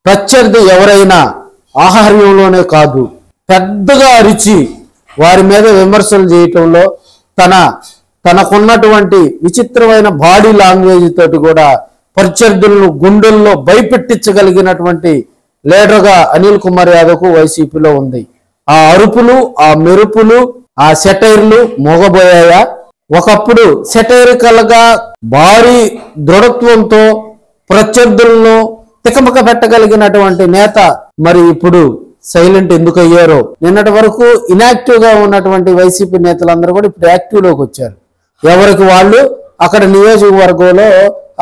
ప్రత్యర్థి ఎవరైనా ఆహార్యంలోనే కాదు పెద్దగా అరిచి వారి మీద విమర్శలు చేయటంలో తనకున్నటువంటి విచిత్రమైన బాడీ లాంగ్వేజ్ తోటి కూడా ప్రత్యర్థులను గుండెల్లో భయపెట్టించగలిగినటువంటి లీడర్గా అనిల్ కుమార్ యాదవ్కు వైసీపీలో ఉంది. ఆ అరుపులు, ఆ మెరుపులు, ఆ సెటైర్లు మోగబోయాయా? ఒకప్పుడు సెటైరికల్ గా భారీ దృఢత్వంతో ప్రత్యర్థులను తికమక పెట్టగలిగినటువంటి నేత మరి ఇప్పుడు సైలెంట్ ఎందుకు అయ్యారో? నిన్నటి వరకు ఇనాక్టివ్ గా ఉన్నటువంటి వైసీపీ నేతలందరూ కూడా ఇప్పుడు యాక్టివ్ లోకి వచ్చారు. ఎవరికి వాళ్ళు అక్కడ నియోజకవర్గంలో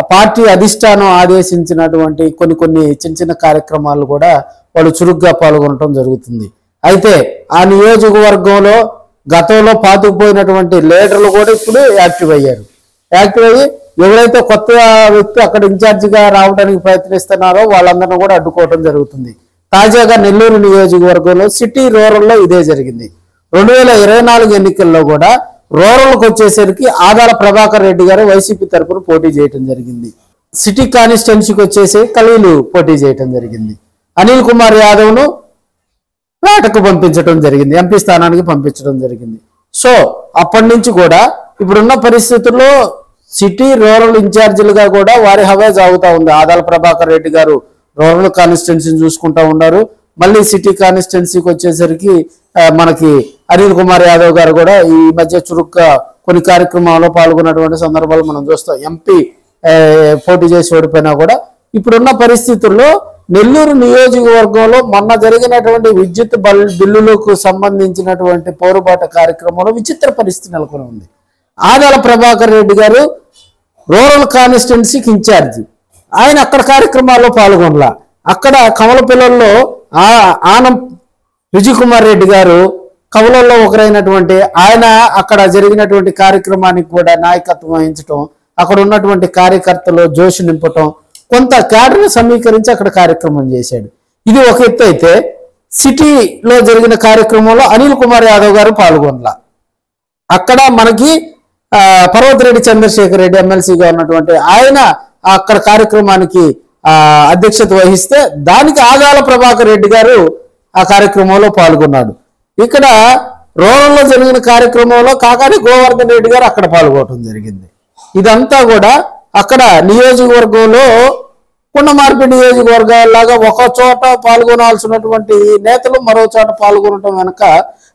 ఆ పార్టీ అధిష్టానం ఆదేశించినటువంటి కొన్ని చిన్న కార్యక్రమాలు కూడా వాళ్ళు చురుగ్గా పాల్గొనడం జరుగుతుంది. అయితే ఆ నియోజకవర్గంలో గతంలో పాతుకుపోయినటువంటి లీడర్లు కూడా ఇప్పుడు యాక్టివ్ అయ్యారు. యాక్టివ్ అయ్యి ఎవరైతే కొత్త వ్యక్తి అక్కడ ఇన్ఛార్జిగా రావడానికి ప్రయత్నిస్తున్నారో వాళ్ళందరినీ కూడా అడ్డుకోవడం జరుగుతుంది. తాజాగా నెల్లూరు నియోజకవర్గంలో సిటీ రూరల్లో ఇదే జరిగింది. 2024 ఎన్నికల్లో కూడా రూరల్కి వచ్చేసరికి ఆదాల ప్రభాకర్ రెడ్డి గారు వైసీపీ తరఫున పోటీ చేయడం జరిగింది. సిటీ కాన్స్టిట్యున్సీకి వచ్చేసి ఖలీలు పోటీ చేయడం జరిగింది. అనిల్ కుమార్ యాదవ్ను వేటకు పంపించడం జరిగింది, ఎంపీ స్థానానికి పంపించడం జరిగింది. సో అప్పటి నుంచి కూడా ఇప్పుడున్న పరిస్థితుల్లో సిటీ రూరల్ ఇన్ఛార్జీలుగా కూడా వారి హవే సాగుతూ ఉంది. ఆదాల ప్రభాకర్ రెడ్డి గారు రూరల్ కాన్స్టిట్యున్సీని చూసుకుంటూ ఉన్నారు. మళ్ళీ సిటీ కాన్స్టిట్యున్సీకి వచ్చేసరికి మనకి అనిల్ కుమార్ యాదవ్ గారు కూడా ఈ మధ్య చురుగ్గా కొన్ని కార్యక్రమాల్లో పాల్గొన్నటువంటి సందర్భాలు మనం చూస్తాం. ఎంపీ పోటీ చేసి ఓడిపోయినా కూడా ఇప్పుడున్న పరిస్థితుల్లో నెల్లూరు నియోజకవర్గంలో మొన్న జరిగినటువంటి విద్యుత్ బిల్లులకు సంబంధించినటువంటి పోరుబాట కార్యక్రమంలో విచిత్ర పరిస్థితి నెలకొని ఉంది. ఆదాల ప్రభాకర్ రెడ్డి గారు రూరల్ కాన్స్టిట్యున్సీకి ఇన్ఛార్జి, ఆయన అక్కడ కార్యక్రమాల్లో పాల్గొనలా. అక్కడ కమలపిల్లల్లో ఆనం విజయ్ కుమార్ రెడ్డి గారు కవులలో ఒకరైనటువంటి ఆయన అక్కడ జరిగినటువంటి కార్యక్రమానికి కూడా నాయకత్వం వహించడం, అక్కడ ఉన్నటువంటి కార్యకర్తలు జోషి నింపటం, కొంత క్యాడర్ను సమీకరించి అక్కడ కార్యక్రమం చేశాడు. ఇది ఒక ఎత్తు అయితే సిటీలో జరిగిన కార్యక్రమంలో అనిల్ కుమార్ యాదవ్ గారు పాల్గొనలా. అక్కడ మనకి పర్వతిరెడ్డి చంద్రశేఖర్ రెడ్డి ఎమ్మెల్సీగా ఉన్నటువంటి ఆయన అక్కడ కార్యక్రమానికి అధ్యక్షత వహిస్తే దానికి ఆదాల ప్రభాకర్ రెడ్డి గారు ఆ కార్యక్రమంలో పాల్గొన్నాడు. ఇక్కడ రూరల్లో జరిగిన కార్యక్రమంలో కాకాని గోవర్ధన్ రెడ్డి గారు అక్కడ పాల్గొనడం జరిగింది. ఇదంతా కూడా అక్కడ నియోజకవర్గంలో కుండ మార్పిడి నియోజకవర్గాల్లాగా ఒక చోట పాల్గొనాల్సినటువంటి నేతలు మరో చోట పాల్గొనడం వెనక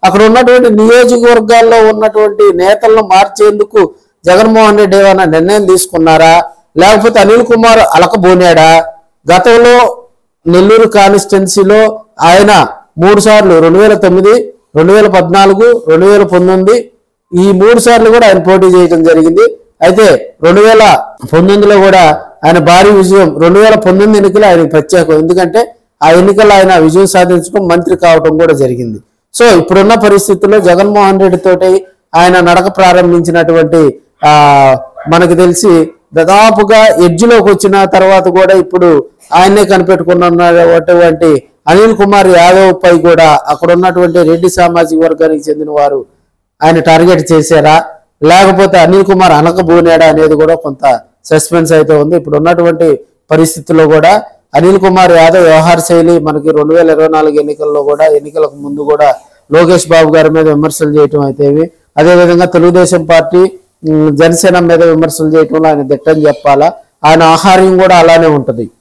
అక్కడ ఉన్నటువంటి నియోజకవర్గాల్లో ఉన్నటువంటి నేతలను మార్చేందుకు జగన్మోహన్ రెడ్డి ఏమైనా నిర్ణయం తీసుకున్నారా, లేకపోతే అనిల్ కుమార్ అలకబోనాడా? గతంలో నెల్లూరు కాన్స్టిట్యున్సీలో ఆయన 3 సార్లు 2009, 2014, 2019 ఈ 3 సార్లు కూడా ఆయన పోటీ చేయడం జరిగింది. అయితే 2019లో కూడా ఆయన భారీ విజయం, 2019 ఎన్నికలు ఆయన ప్రత్యేకం, ఎందుకంటే ఆ ఎన్నికల్లో ఆయన విజయం సాధించడం, మంత్రి కావడం కూడా జరిగింది. సో ఇప్పుడున్న పరిస్థితుల్లో జగన్మోహన్ రెడ్డి తోటి ఆయన నడక ప్రారంభించినటువంటి మనకు తెలిసి దాదాపుగా ఎడ్జ్లోకి వచ్చిన తర్వాత కూడా ఇప్పుడు ఆయన్నే కనిపెట్టుకున్నటువంటి అనిల్ కుమార్ యాదవ్ పై కూడా అక్కడ ఉన్నటువంటి రెడ్డి సామాజిక వర్గానికి చెందిన వారు ఆయన టార్గెట్ చేశారా, లేకపోతే అనిల్ కుమార్ అనకబోనాడా అనేది కూడా కొంత సస్పెన్స్ అయితే ఉంది. ఇప్పుడు ఉన్నటువంటి పరిస్థితుల్లో కూడా అనిల్ కుమార్ యాదవ్ వ్యవహార శైలి మనకి 2024 ఎన్నికల్లో కూడా ఎన్నికలకు ముందు కూడా లోకేష్ బాబు గారి మీద విమర్శలు చేయటం అయితే, అదేవిధంగా తెలుగుదేశం పార్టీ జనసేన మీద విమర్శలు చేయటంలో ఆయన దిట్టని చెప్పాలా. ఆయన ఆహార్యం కూడా అలానే ఉంటుంది.